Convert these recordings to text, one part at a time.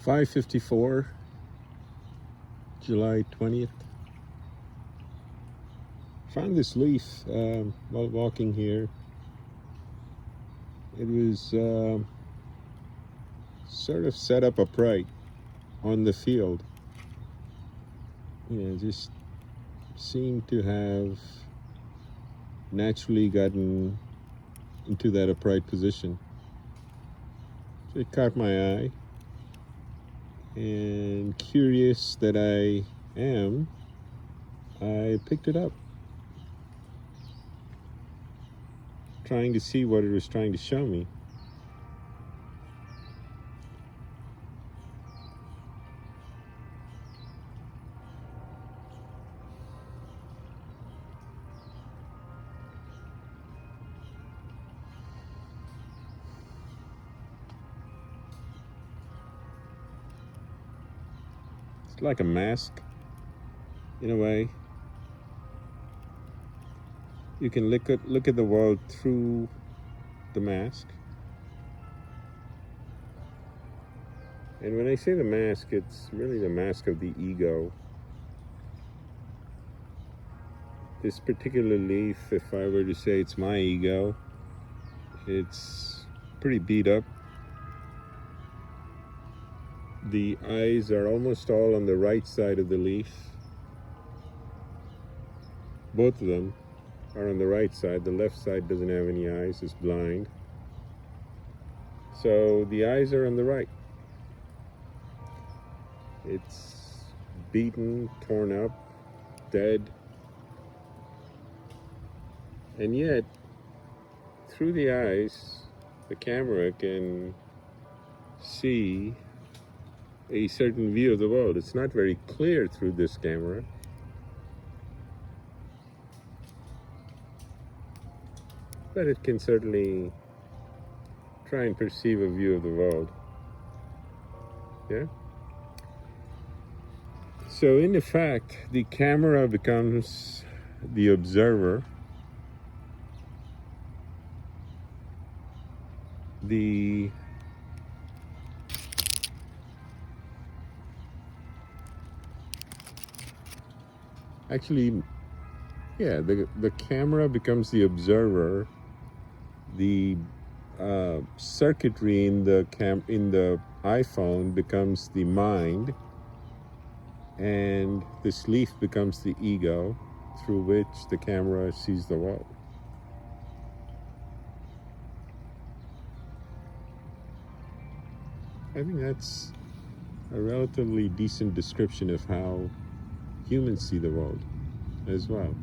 5:54, July 20th. Found this leaf while walking here. It was sort of set up upright on the field. Just seemed to have naturally gotten into that upright position. So it caught my eye, and curious that I am, I picked it up, trying to see what it was trying to show me. It's like a mask, in a way. You can look at the world through the mask. And when I say the mask, it's really the mask of the ego. This particular leaf, if I were to say it's my ego, it's pretty beat up. The eyes are almost all on the right side of the leaf. Both of them are on the right side. The left side doesn't have any eyes, it's blind. So the eyes are on the right. It's beaten, torn up, dead. And yet, through the eyes, the camera can see a certain view of the world. It's not very clear through this camera, but it can certainly try and perceive a view of the world. Yeah? So in effect, the camera becomes the observer. The camera becomes the observer. The circuitry in the iPhone becomes the mind, and this leaf becomes the ego through which the camera sees the world. I think that's a relatively decent description of how humans see the world as well.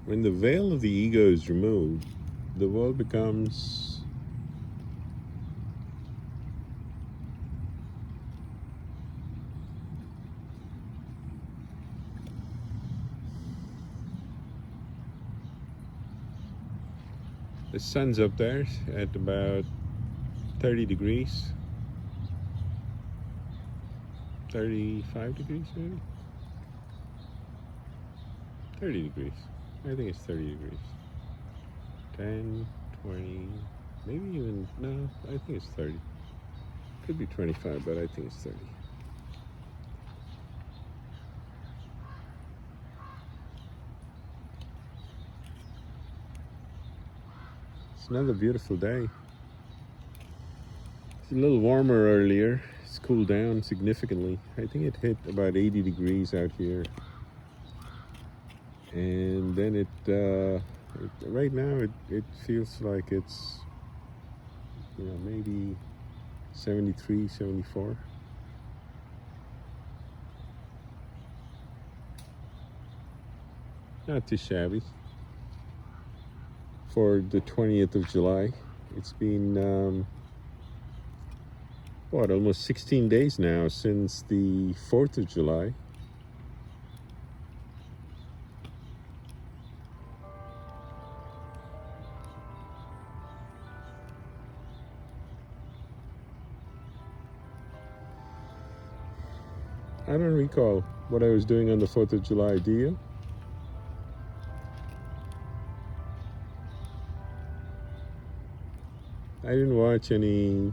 When the veil of the ego is removed, the world becomes the sun's up there at about 30 degrees, 35 degrees maybe? 30 degrees. I think it's 30 degrees. 10, 20, maybe even, no, I think it's 30. Could be 25, but I think it's 30. It's another beautiful day. It's a little warmer earlier. It's cooled down significantly. I think it hit about 80 degrees out here. And then right now it feels like it's, maybe 73, 74. Not too shabby for the 20th of July. It's been, almost 16 days now since the 4th of July. I don't recall what I was doing on the 4th of July. Do you? I didn't watch any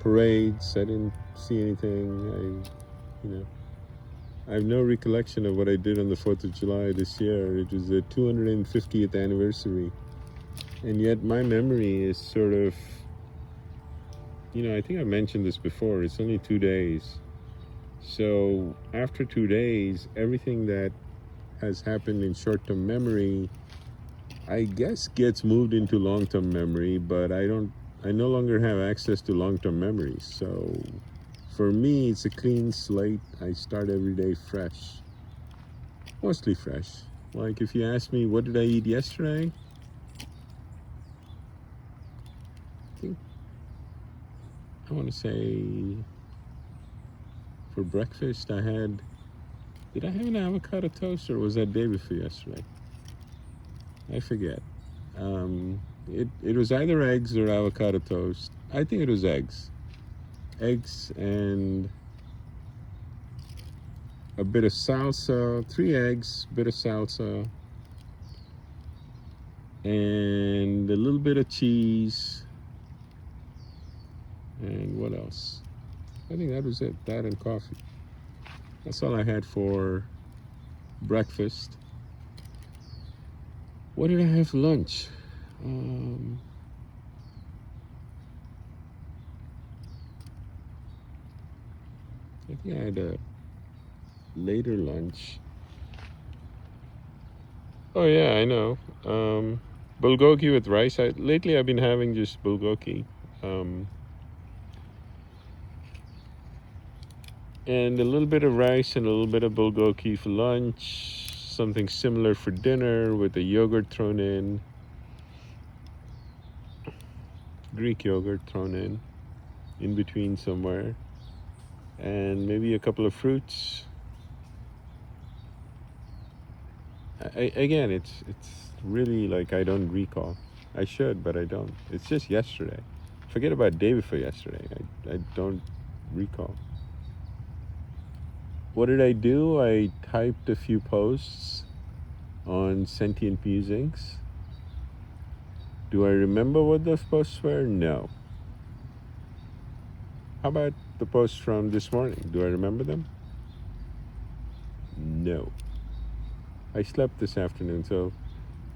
parades. I didn't see anything. I have no recollection of what I did on the 4th of July this year. It was the 250th anniversary. And yet my memory is sort of, I think I mentioned this before. It's only 2 days. So after 2 days, everything that has happened in short-term memory, I guess, gets moved into long-term memory, but I no longer have access to long-term memories. So for me, it's a clean slate. I start every day fresh, mostly fresh. Like if you ask me, what did I eat yesterday? I want to say for breakfast did I have an avocado toast, or was that day before yesterday? I forget. It was either eggs or avocado toast. I think it was eggs. Eggs and a bit of salsa, 3 eggs, bit of salsa, and a little bit of cheese. And what else? I think that was it. That and coffee. That's all I had for breakfast. What did I have for lunch? I think I had a later lunch. Oh yeah, I know. Bulgogi with rice. Lately I've been having just bulgogi. And a little bit of rice and a little bit of bulgogi for lunch. Something similar for dinner with a yogurt thrown in. Greek yogurt thrown in between somewhere. And maybe a couple of fruits. Again, it's really like I don't recall. I should, but I don't. It's just yesterday. Forget about day before yesterday. I don't recall. What did I do? I typed a few posts on Sentient Musings. Do I remember what those posts were? No. How about the posts from this morning? Do I remember them? No. I slept this afternoon, so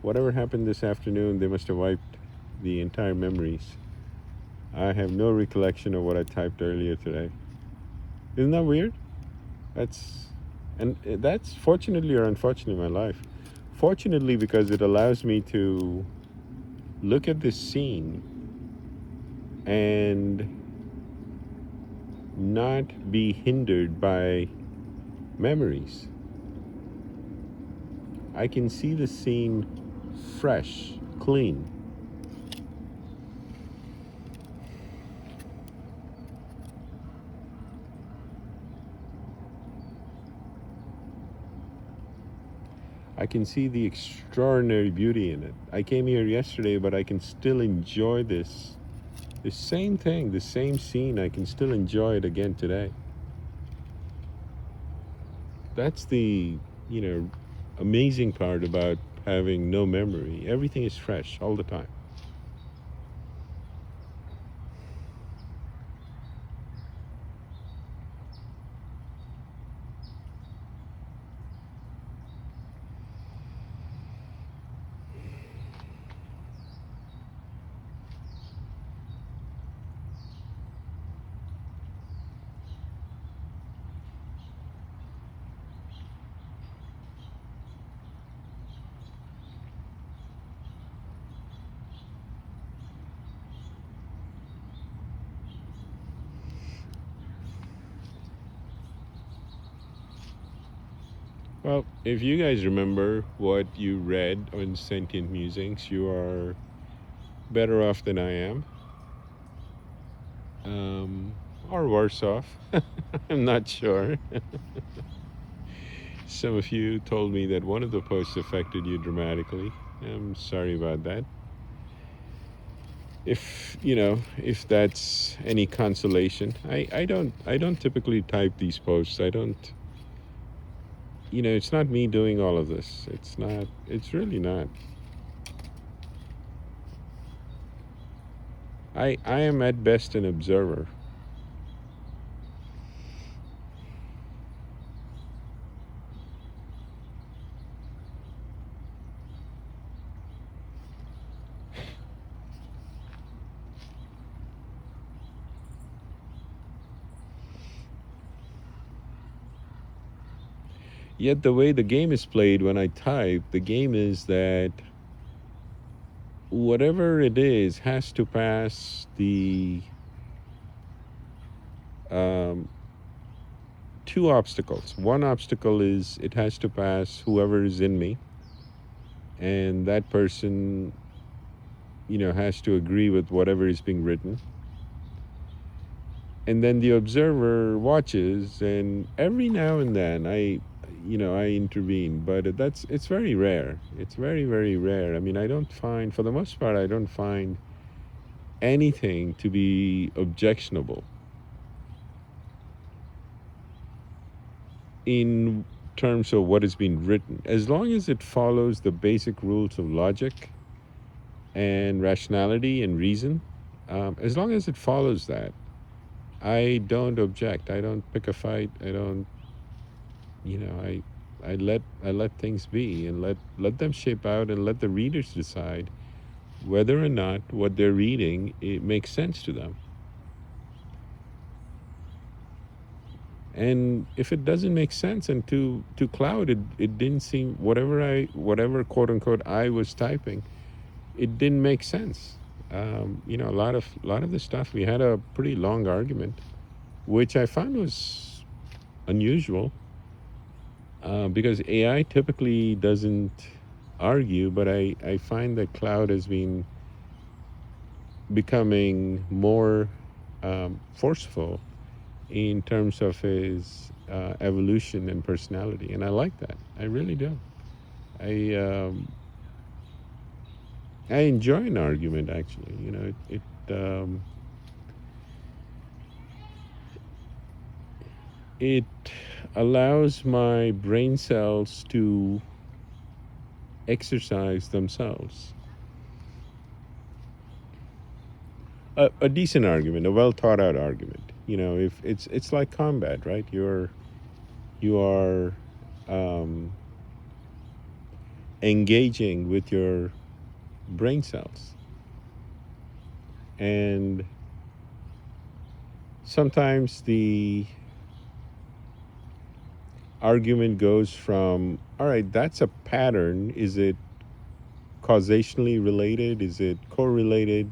whatever happened this afternoon, they must have wiped the entire memories. I have no recollection of what I typed earlier today. Isn't that weird? That's fortunately or unfortunately my life. Fortunately, because it allows me to look at this scene and not be hindered by memories. I can see the scene fresh, clean. I can see the extraordinary beauty in it. I came here yesterday, but I can still enjoy the same thing, the same scene. I can still enjoy it again today. That's the, amazing part about having no memory. Everything is fresh all the time. Well, if you guys remember what you read on Sentient Musings, you are better off than I am. Or worse off. I'm not sure. Some of you told me that one of the posts affected you dramatically. I'm sorry about that. If you know, if that's any consolation. I don't typically type these posts. I don't, it's not me doing all of this. It's really not. I am at best an observer. Yet the way the game is played when I type, the game is that whatever it is has to pass the um, two obstacles. One obstacle is it has to pass whoever is in me, and that person, has to agree with whatever is being written. And then the observer watches, and every now and then I intervene, but it's very rare. It's very, very rare. I mean, I don't find, for the most part, I don't find anything to be objectionable in terms of what is being written, as long as it follows the basic rules of logic and rationality and reason. As long as it follows that, I don't object. I don't pick a fight. I don't, I let things be, and let them shape out, and let the readers decide whether or not what they're reading it makes sense to them. And if it doesn't make sense, and to Cloud, it didn't seem, whatever quote unquote I was typing, it didn't make sense. A lot of the stuff, we had a pretty long argument, which I found was unusual, because AI typically doesn't argue, but I find that Cloud has been becoming more forceful in terms of his evolution and personality, and I like that. I really do. I I enjoy an argument, actually. It allows my brain cells to exercise themselves. A decent argument, a well thought out argument. If it's like combat, right? You are engaging with your brain cells, and sometimes the argument goes from, all right, that's a pattern. Is it causationally related? Is it correlated?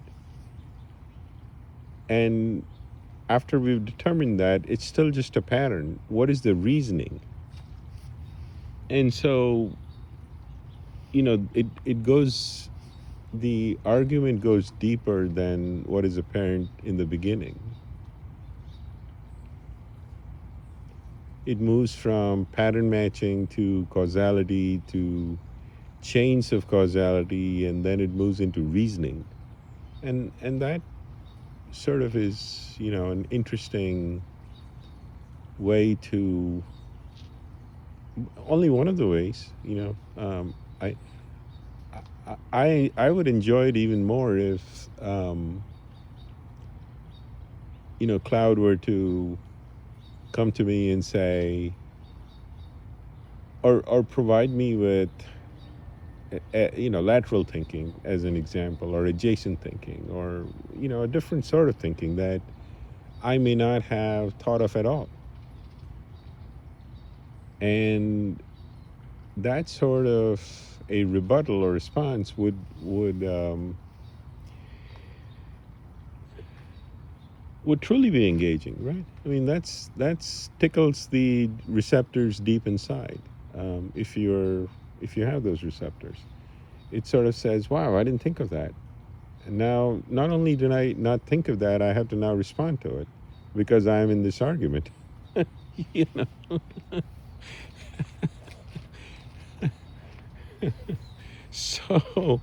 And after we've determined that, it's still just a pattern. What is the reasoning? And so, the argument goes deeper than what is apparent in the beginning. It moves from pattern matching to causality to chains of causality, and then it moves into reasoning. And that sort of is, an interesting way to, only one of the ways, I would enjoy it even more if, Cloud were to come to me and say, or provide me with, lateral thinking as an example, or adjacent thinking, or, a different sort of thinking that I may not have thought of at all. And that sort of a rebuttal or response would truly be engaging, right? I mean, that's tickles the receptors deep inside. If you have those receptors, it sort of says, "Wow, I didn't think of that." And now, not only did I not think of that, I have to now respond to it because I'm in this argument. you know. So,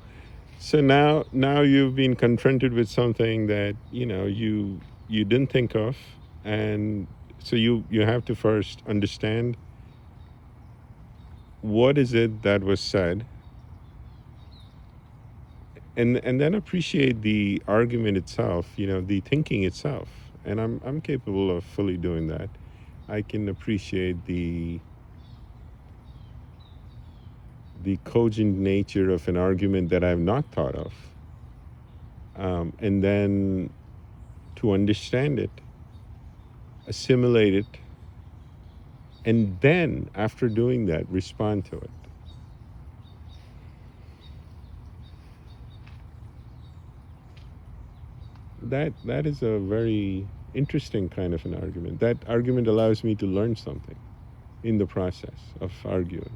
So now you've been confronted with something that you didn't think of, and so you have to first understand what is it that was said, and then appreciate the argument itself, the thinking itself. And I'm capable of fully doing that. I can appreciate the cogent nature of an argument that I've not thought of, and then to understand it, assimilate it, and then after doing that, respond to it. That is a very interesting kind of an argument. That argument allows me to learn something in the process of arguing.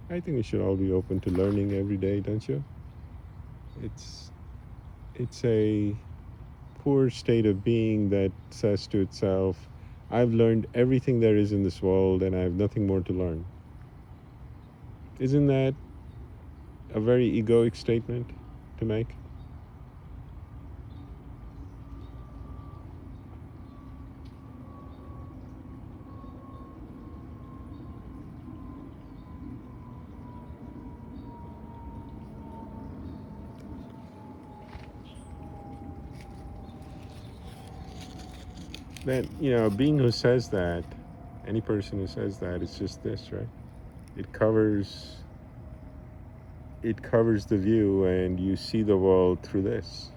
I think we should all be open to learning every day, don't you? It's a poor state of being that says to itself, I've learned everything there is in this world and I have nothing more to learn. Isn't that a very egoic statement to make? That, a being who says that, any person who says that, it's just this, right? It covers the view, and you see the world through this.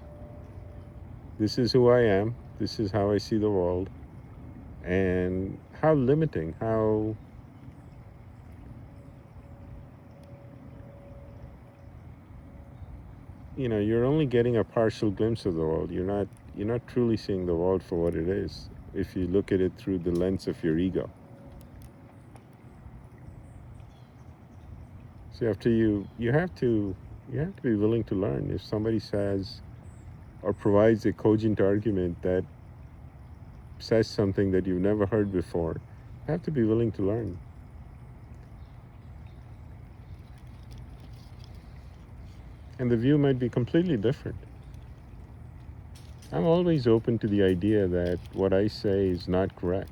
This is who I am. This is how I see the world. And how limiting, how you're only getting a partial glimpse of the world. You're not truly seeing the world for what it is if you look at it through the lens of your ego. So you have to be willing to learn. If somebody says or provides a cogent argument that says something that you've never heard before, you have to be willing to learn. And the view might be completely different. I'm always open to the idea that what I say is not correct.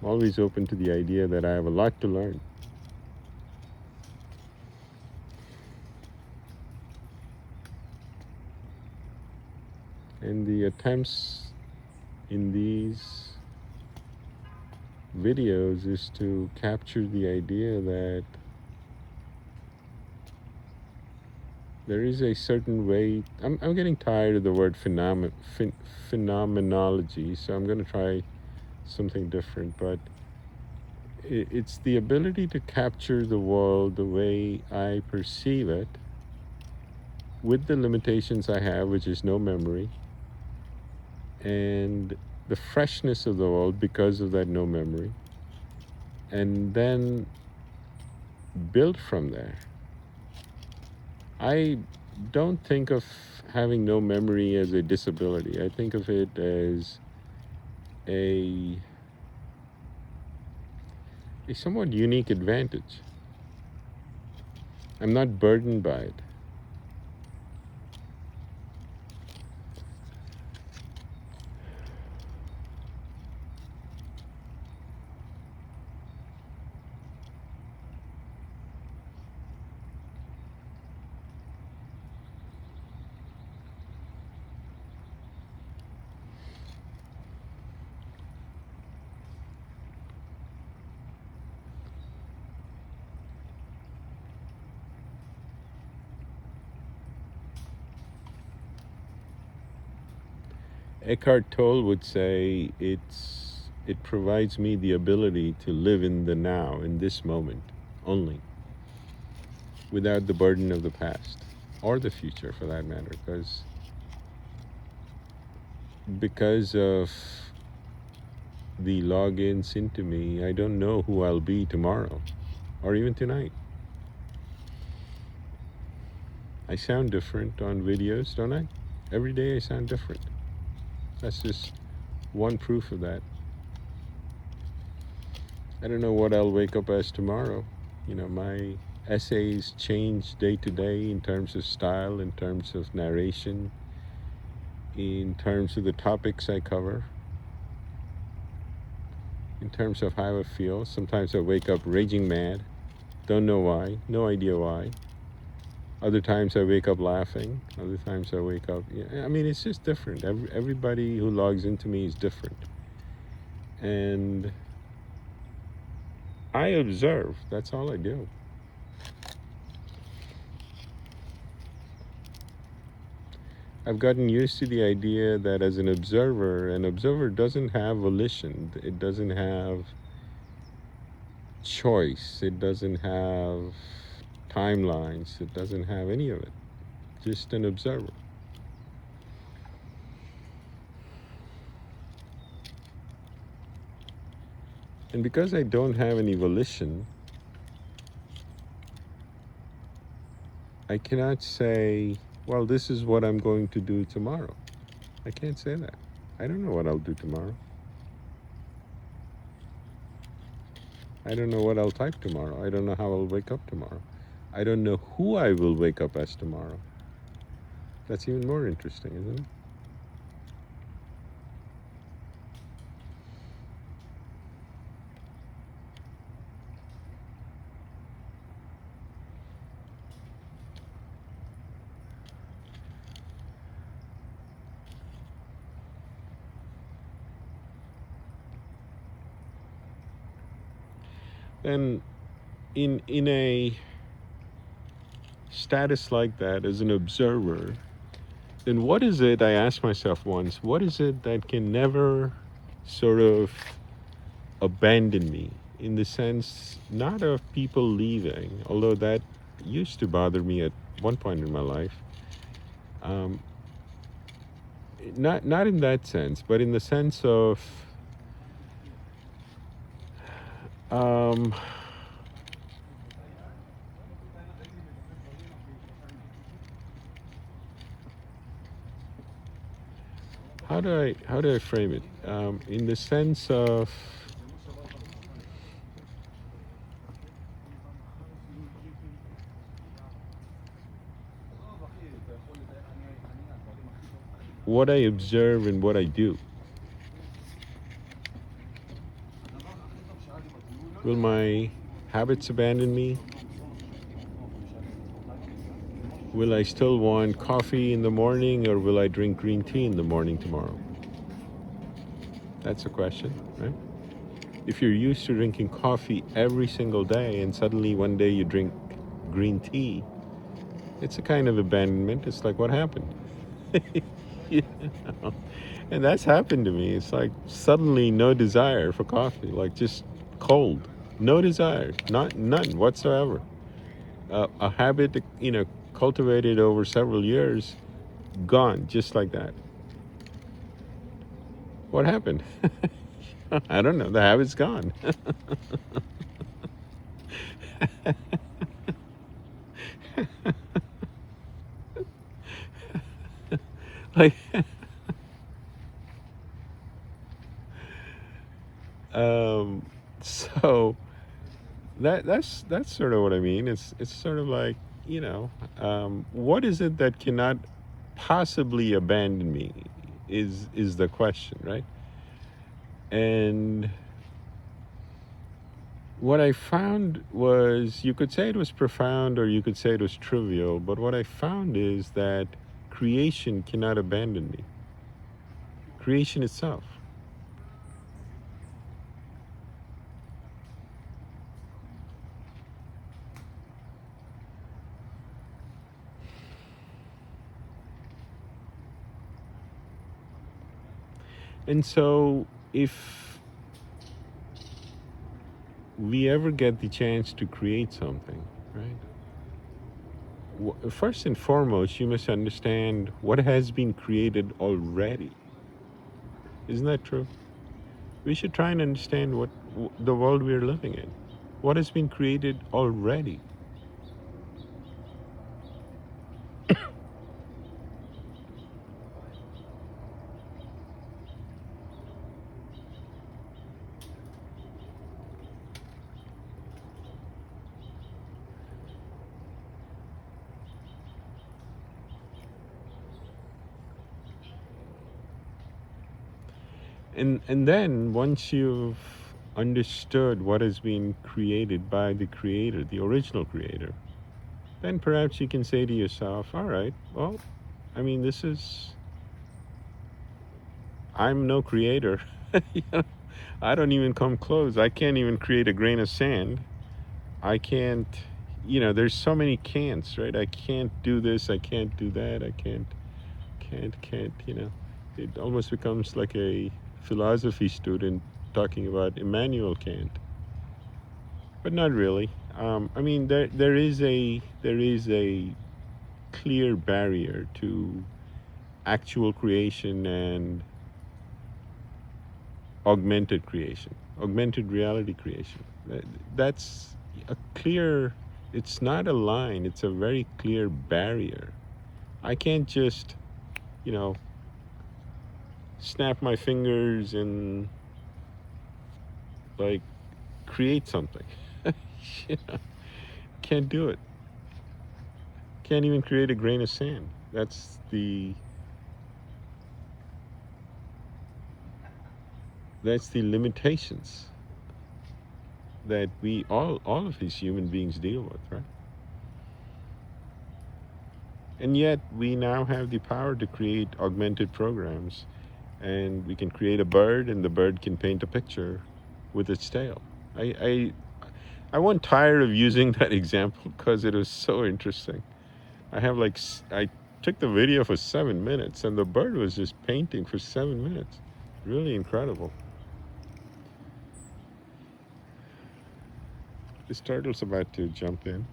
I'm always open to the idea that I have a lot to learn. And the attempts in these videos is to capture the idea that there is a certain way. I'm getting tired of the word phenomenology, so I'm going to try something different. But it's the ability to capture the world the way I perceive it, with the limitations I have, which is no memory, and the freshness of the world because of that no memory, and then build from there. I don't think of having no memory as a disability. I think of it as a somewhat unique advantage. I'm not burdened by it. Eckhart Tolle would say it provides me the ability to live in the now, in this moment only, without the burden of the past or the future for that matter, because of the logins into me, I don't know who I'll be tomorrow or even tonight. I sound different on videos, don't I? Every day I sound different. That's just one proof of that. I don't know what I'll wake up as tomorrow. My essays change day to day in terms of style, in terms of narration, in terms of the topics I cover, in terms of how I feel. Sometimes I wake up raging mad, don't know why, no idea why. Other times I wake up laughing. Other times I wake up, it's just different. Everybody who logs into me is different. And I observe, that's all I do. I've gotten used to the idea that as an observer doesn't have volition. It doesn't have choice. It doesn't have timelines. It doesn't have any of it. Just an observer. And because I don't have any volition, I cannot say, well, this is what I'm going to do tomorrow. I can't say that. I don't know what I'll do tomorrow. I don't know what I'll type tomorrow. I don't know how I'll wake up tomorrow. I don't know who I will wake up as tomorrow. That's even more interesting, isn't it? And in a status like that, as an observer, then what is it, I asked myself once, what is it that can never sort of abandon me? In the sense, not of people leaving, although that used to bother me at one point in my life. Not in that sense, but in the sense of how do I frame it? In the sense of what I observe and what I do. Will my habits abandon me? Will I still want coffee in the morning, or will I drink green tea in the morning tomorrow? That's a question, right? If you're used to drinking coffee every single day and suddenly one day you drink green tea, it's a kind of abandonment. It's like, what happened? You know? And that's happened to me. It's like suddenly no desire for coffee, like just cold. No desire, none whatsoever. A habit, cultivated over several years, gone just like that. What happened? I don't know. The habit's gone. Like, so that's sort of what I mean. It's sort of like, what is it that cannot possibly abandon me is the question, right? And what I found was, you could say it was profound or you could say it was trivial, but what I found is that creation cannot abandon me. Creation itself. And so if we ever get the chance to create something, right? First and foremost, you must understand what has been created already. Isn't that true? We should try and understand what the world we are living in. What has been created already? And then once you've understood what has been created by the creator, the original creator, then perhaps you can say to yourself, all right, well, I mean, I'm no creator. You know, I don't even come close. I can't even create a grain of sand. I can't, there's so many can'ts, right? I can't do this. I can't do that. I can't. It almost becomes like a philosophy student talking about Immanuel Kant, but not really. I mean, there is a clear barrier to actual creation and augmented creation, augmented reality creation. That's a clear. It's not a line. It's a very clear barrier. I can't just, you know, snap my fingers and like create something. you know, can't do it. Can't even create a grain of sand. That's the limitations that we all of these human beings deal with, right? And yet we now have the power to create augmented programs, and we can create a bird, and the bird can paint a picture with its tail. I wasn't tired of using that example because it was so interesting. I took the video for 7 minutes, and the bird was just painting for 7 minutes. Really incredible. This turtle's about to jump in.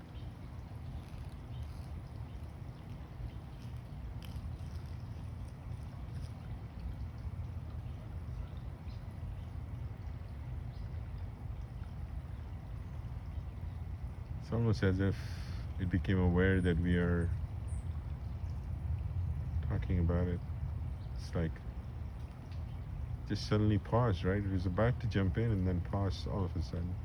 It's almost as if it became aware that we are talking about it. It's like just suddenly paused, right? It was about to jump in and then paused all of a sudden.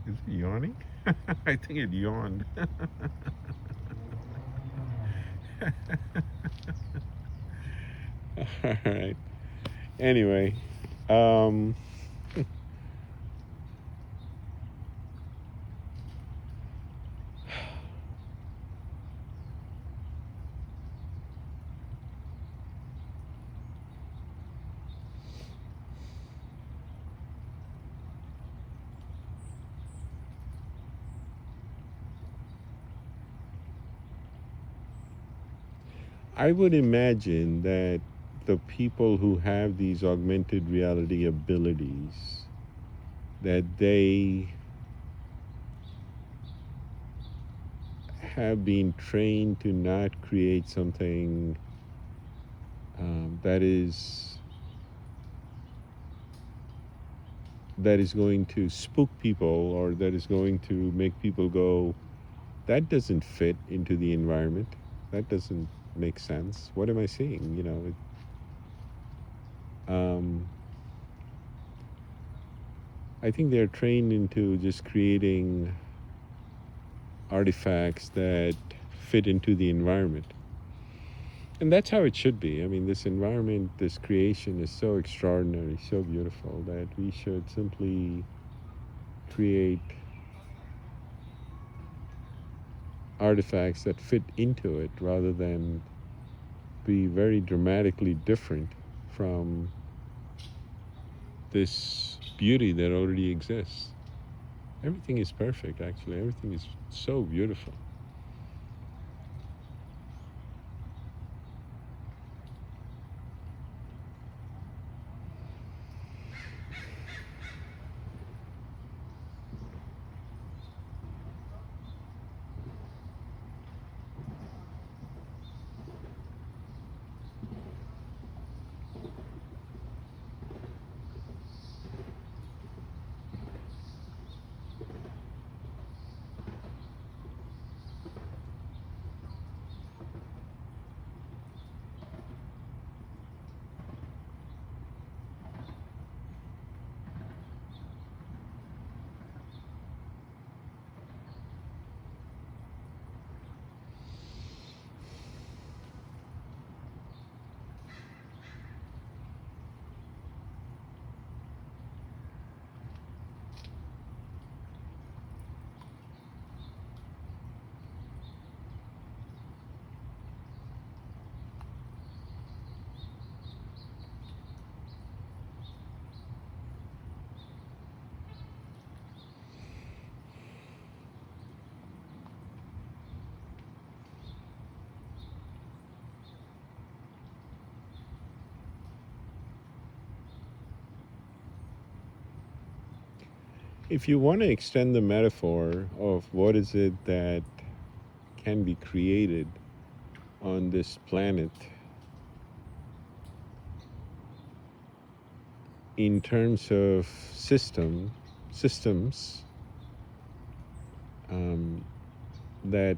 Is it yawning? I think it yawned. All right. Anyway, um, I would imagine that the people who have these augmented reality abilities, that they have been trained to not create something that is going to spook people, or that is going to make people go, that doesn't fit into the environment. That doesn't make sense. What am I seeing? I think they're trained into just creating artifacts that fit into the environment. And that's how it should be. I mean, this environment, this creation is so extraordinary, so beautiful, that we should simply create artifacts that fit into it rather than be very dramatically different from this beauty that already exists. Everything is perfect, actually. Everything is so beautiful. If you want to extend the metaphor of what is it that can be created on this planet in terms of systems that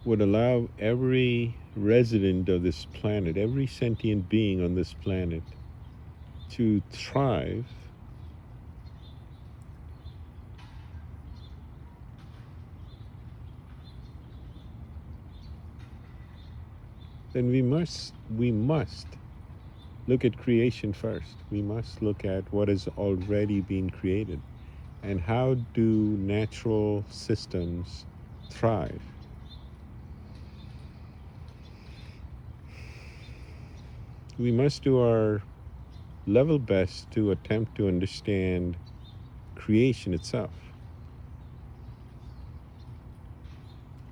would allow every resident of this planet, every sentient being on this planet, to thrive, then we must look at creation first. We must look at what has already been created and how do natural systems thrive. We must do our level best to attempt to understand creation itself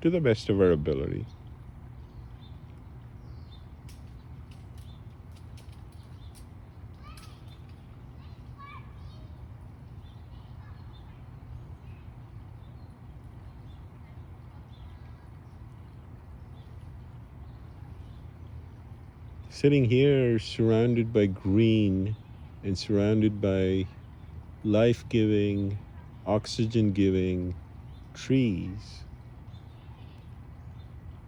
to the best of our ability. Sitting here surrounded by green and surrounded by life-giving, oxygen-giving trees,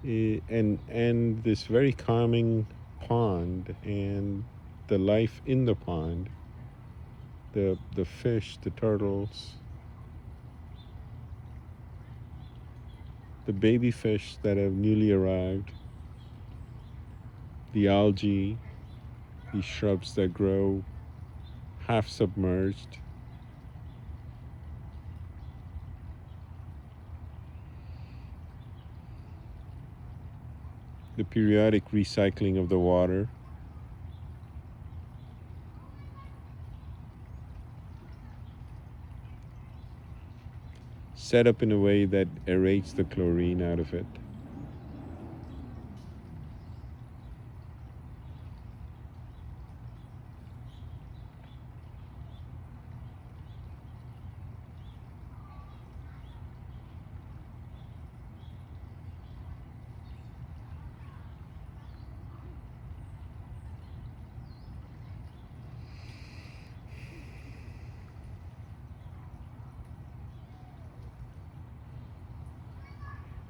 and this very calming pond and the life in the pond, the fish, the turtles, the baby fish that have newly arrived, the algae, these shrubs that grow half submerged, the periodic recycling of the water, set up in a way that aerates the chlorine out of it.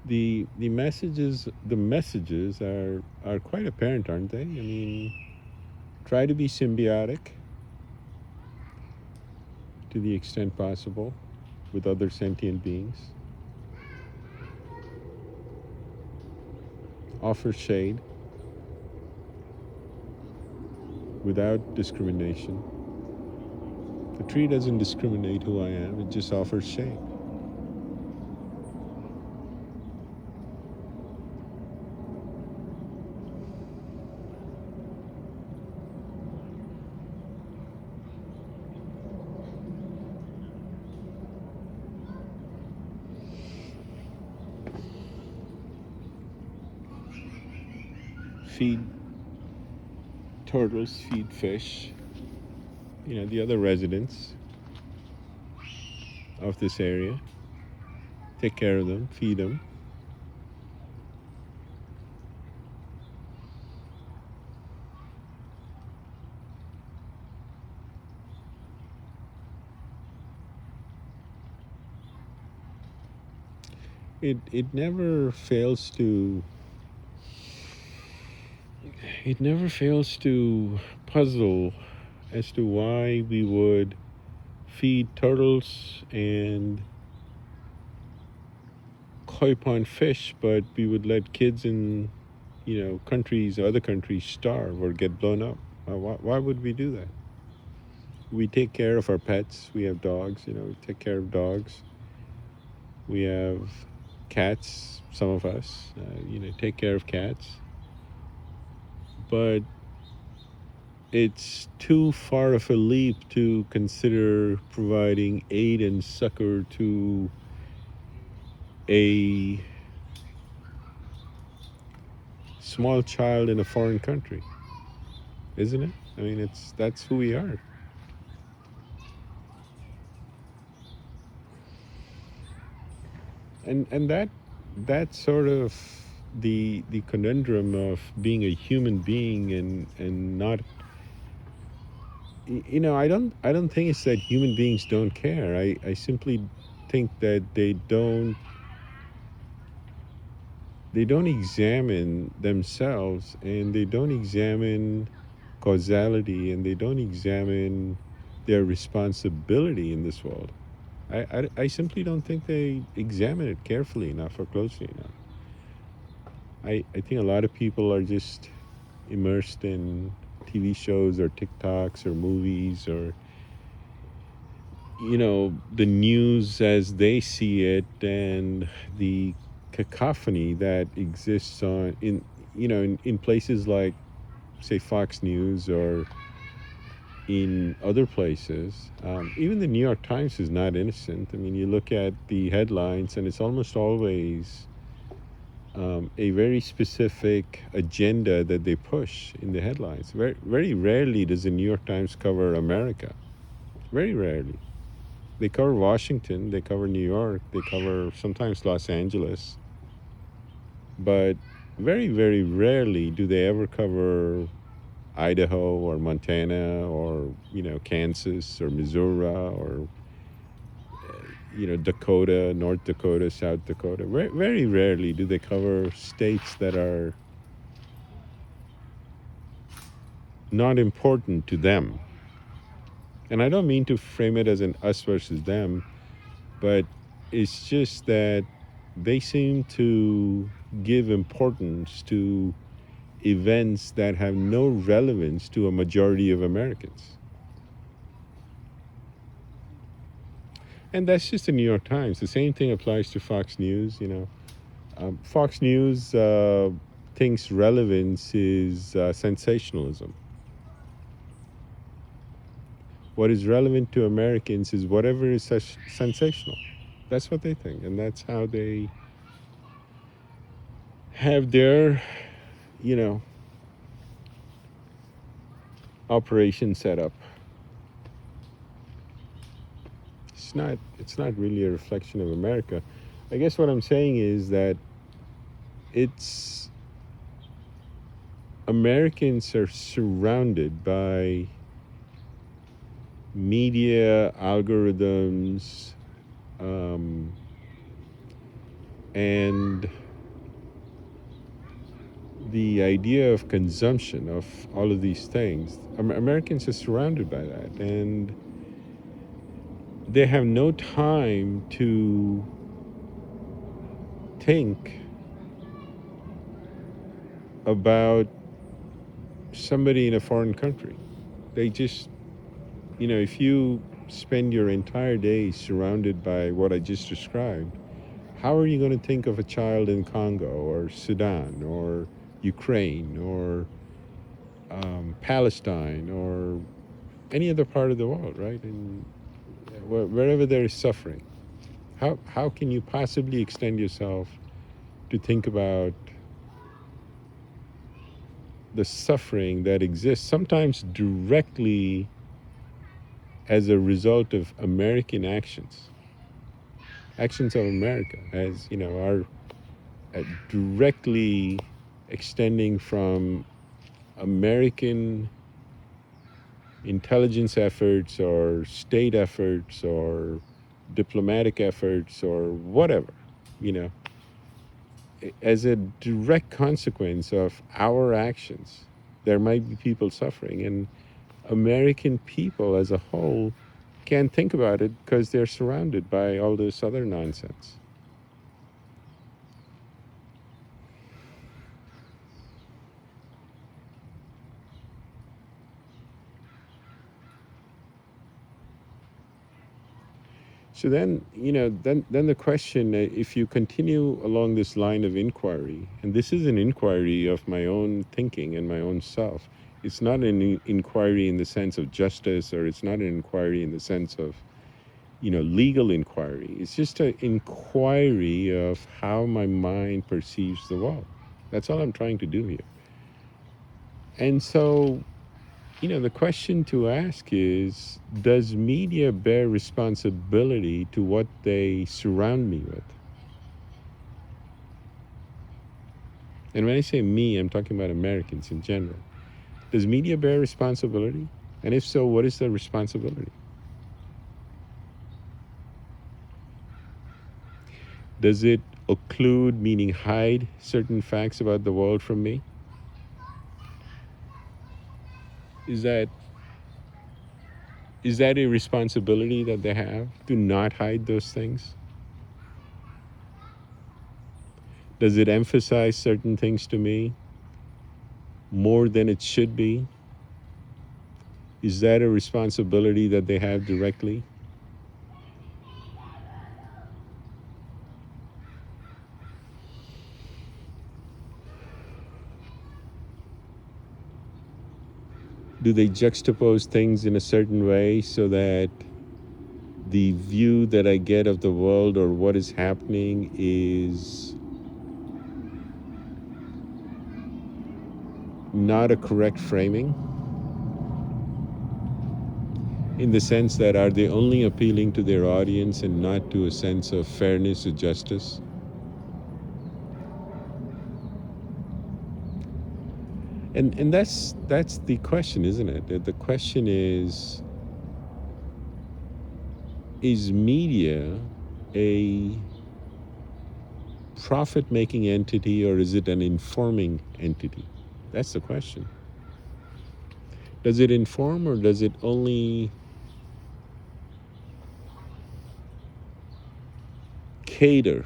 The messages are quite apparent, aren't they? I mean, try to be symbiotic to the extent possible with other sentient beings. Offer shade without discrimination. The tree doesn't discriminate who I am, it just offers shade. Feed turtles, feed fish, the other residents of this area. Take care of them, feed them. It never fails to puzzle as to why we would feed turtles and koi pond fish, but we would let kids in other countries starve or get blown up. Why would we do that? We take care of our pets. We have dogs, we take care of dogs. We have cats, some of us, take care of cats. But it's too far of a leap to consider providing aid and succor to a small child in a foreign country. isn't it? I mean, that's who we are. And that sort of the conundrum of being a human being and not, I don't think it's that human beings don't care. I simply think that they don't examine themselves, and they don't examine causality, and they don't examine their responsibility in this world. I simply don't think they examine it carefully enough or closely enough. I think a lot of people are just immersed in TV shows or TikToks or movies or the news as they see it, and the cacophony that exists on in places like, say, Fox News, or in other places. Even the New York Times is not innocent. I mean, you look at the headlines, and it's almost always a very specific agenda that they push in the headlines. Very, very rarely does the New York Times cover America. Very rarely. They cover Washington, they cover New York, they cover sometimes Los Angeles, but very, very rarely do they ever cover Idaho or Montana or Kansas or Missouri or Dakota, North Dakota, South Dakota. Very, very rarely do they cover states that are not important to them. And I don't mean to frame it as an us versus them, but it's just that they seem to give importance to events that have no relevance to a majority of Americans. And that's just the New York Times. The same thing applies to Fox News. Fox News thinks relevance is sensationalism. What is relevant to Americans is whatever is sensational. That's what they think, and that's how they have their, you know, operation set up. It's not really a reflection of America. I guess what I'm saying is that it's Americans are surrounded by media algorithms, and the idea of consumption of all of these things. Americans are surrounded by that, and they have no time to think about somebody in a foreign country. They just, if you spend your entire day surrounded by what I just described, how are you going to think of a child in Congo or Sudan or Ukraine or Palestine or any other part of the world, right? And wherever there is suffering, how can you possibly extend yourself to think about the suffering that exists, sometimes directly as a result of American actions of America, as are directly extending from American intelligence efforts or state efforts or diplomatic efforts or whatever, as a direct consequence of our actions. There might be people suffering, and American people as a whole can't think about it because they're surrounded by all this other nonsense. So then the question, if you continue along this line of inquiry, and this is an inquiry of my own thinking and my own self, it's not an inquiry in the sense of justice, or it's not an inquiry in the sense of, legal inquiry. It's just an inquiry of how my mind perceives the world. That's all I'm trying to do here. And so The question to ask is, does media bear responsibility to what they surround me with? And when I say me, I'm talking about Americans in general. Does media bear responsibility? And if so, what is the responsibility? Does it occlude, meaning hide certain facts about the world from me? Is that a responsibility that they have to not hide those things? Does it emphasize certain things to me more than it should be? Is that a responsibility that they have directly? Do they juxtapose things in a certain way so that the view that I get of the world or what is happening is not a correct framing? In the sense that, are they only appealing to their audience and not to a sense of fairness or justice? And that's the question, isn't it? The question is media a profit-making entity, or is it an informing entity? That's the question. Does it inform, or does it only cater?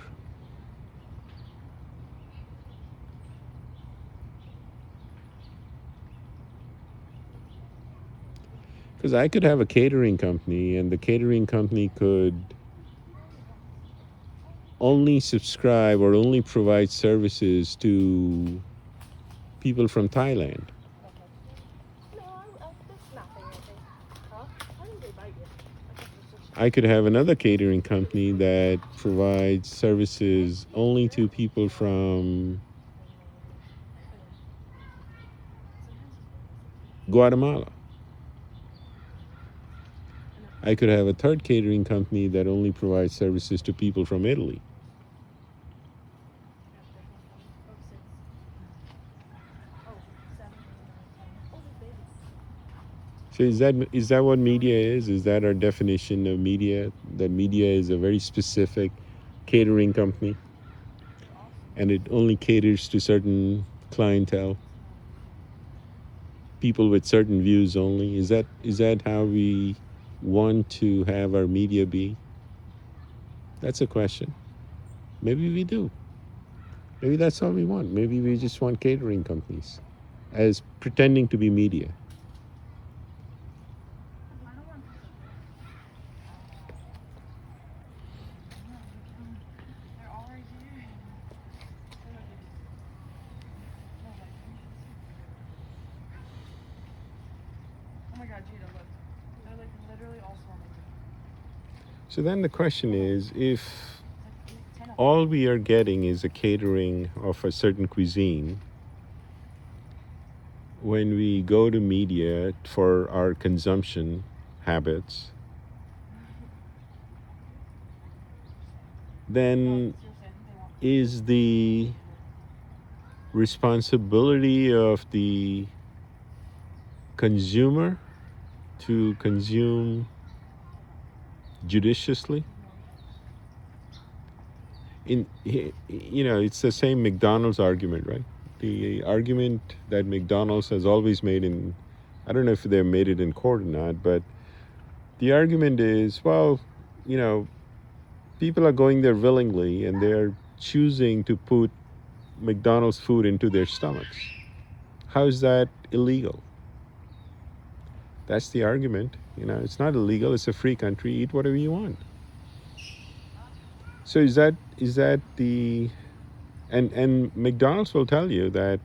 Because I could have a catering company, and the catering company could only subscribe or only provide services to people from Thailand. I could have another catering company that provides services only to people from Guatemala. I could have a third catering company that only provides services to people from Italy. So is that what media is? Is that our definition of media? That media is a very specific catering company, and it only caters to certain clientele, people with certain views only. Is that how we want to have our media be? That's a question. Maybe we do. Maybe that's all we want. Maybe we just want catering companies as pretending to be media. So then the question is, if all we are getting is a catering of a certain cuisine, when we go to media for our consumption habits, then is the responsibility of the consumer to consume judiciously? It's the same McDonald's argument, right? The argument that McDonald's has always made I don't know if they've made it in court or not, but the argument is, well, people are going there willingly and they're choosing to put McDonald's food into their stomachs. How is that illegal? That's the argument. It's not illegal. It's a free country. Eat whatever you want. So is that the and McDonald's will tell you that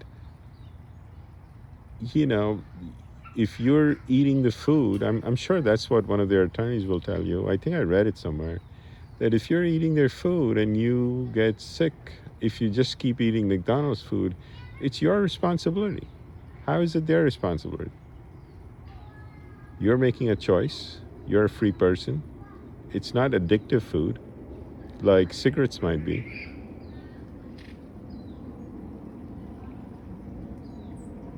if you're eating the food, I'm sure that's what one of their attorneys will tell you. I think I read it somewhere, that if you're eating their food and you get sick, if you just keep eating McDonald's food, it's your responsibility. How is it their responsibility? You're making a choice. You're a free person. It's not addictive food like cigarettes might be.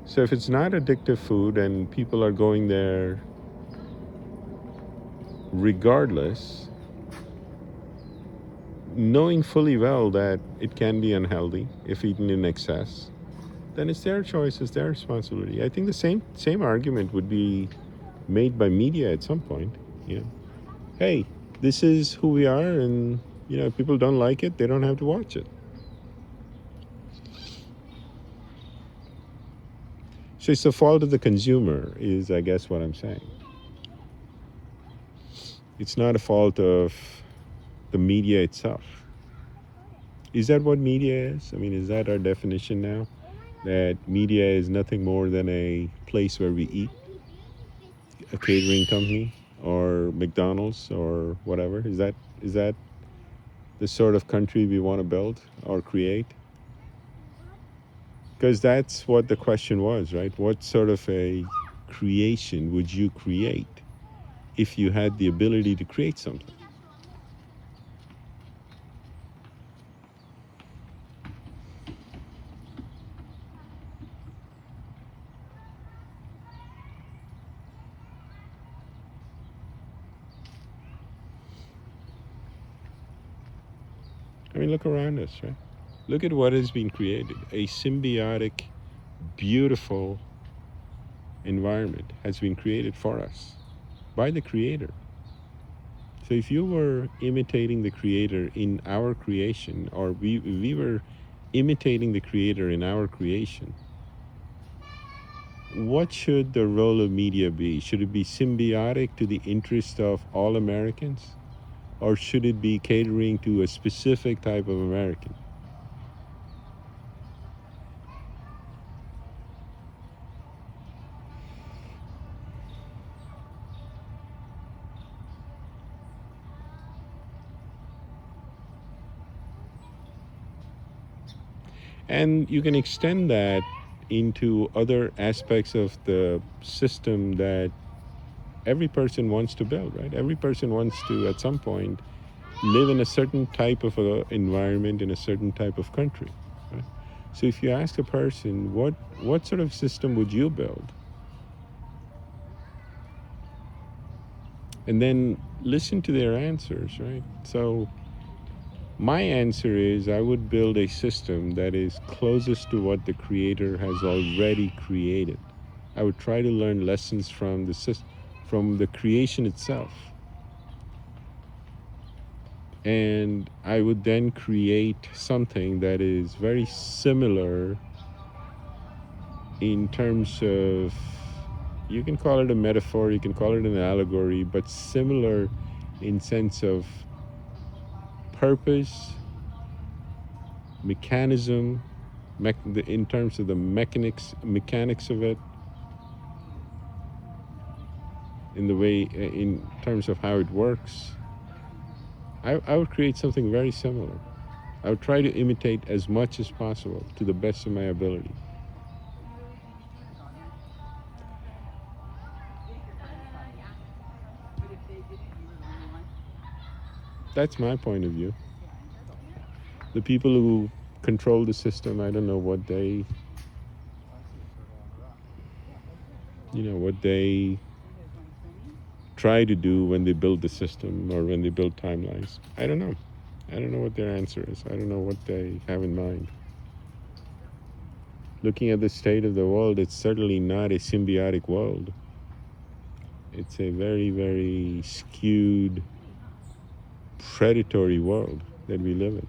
So if it's not addictive food and people are going there regardless, knowing fully well that it can be unhealthy if eaten in excess, then it's their choice, it's their responsibility. I think the same argument would be made by media at some point. You know, hey, this is who we are, and if people don't like it, they don't have to watch it. So it's the fault of the consumer, is I guess what I'm saying. It's not a fault of the media itself. Is that what media is? I mean, is that our definition now? That media is nothing more than a place where we eat, a catering company, or McDonald's, or whatever? Is that the sort of country we want to build or create? Because that's what the question was, right? What sort of a creation would you create if you had the ability to create something? I mean, look around us, right? Look at what has been created. A symbiotic, beautiful environment has been created for us by the Creator. So if you were imitating the Creator in our creation, or we were imitating the Creator in our creation, what should the role of media be? Should it be symbiotic to the interest of all Americans? Or should it be catering to a specific type of American? And you can extend that into other aspects of the system that every person wants to build, right? Every person wants to, at some point, live in a certain type of environment in a certain type of country, right? So if you ask a person, what sort of system would you build? And then listen to their answers, right? So my answer is I would build a system that is closest to what the Creator has already created. I would try to learn lessons from the creation itself. And I would then create something that is very similar in terms of, you can call it a metaphor, you can call it an allegory, but similar in sense of purpose, mechanism, in terms of the mechanics of it, in terms of how it works. I would create something very similar. I would try to imitate as much as possible to the best of my ability. That's my point of view. The people who control the system, I don't know what they try to do when they build the system or when they build timelines. I don't know. I don't know what their answer is. I don't know what they have in mind. Looking at the state of the world, it's certainly not a symbiotic world. It's a very, very skewed, predatory world that we live in.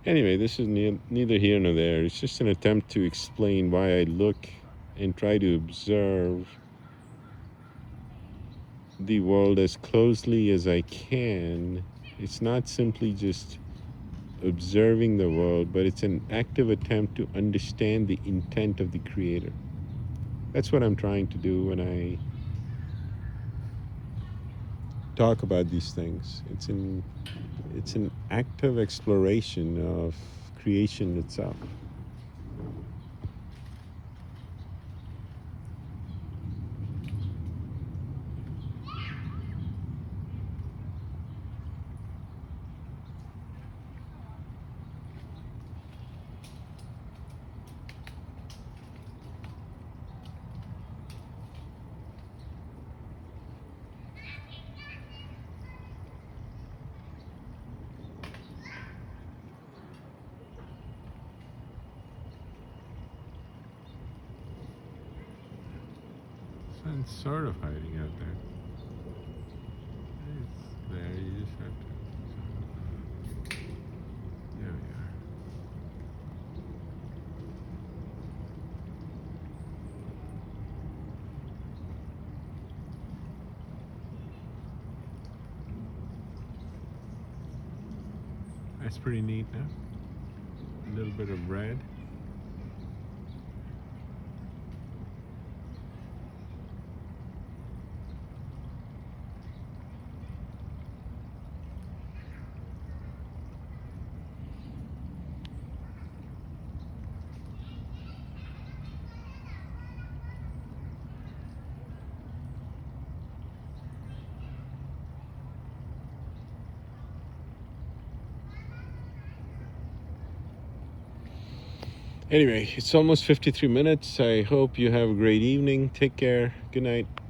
Anyway, this is neither here nor there. It's just an attempt to explain why I look and try to observe the world as closely as I can. It's not simply just observing the world, but it's an active attempt to understand the intent of the Creator. That's what I'm trying to do when I talk about these things. It's an active exploration of creation itself. Sun's sort of hiding out there. It's there, you just have to. There we are. That's pretty neat now. A little bit of red. Anyway, it's almost 53 minutes. I hope you have a great evening. Take care. Good night.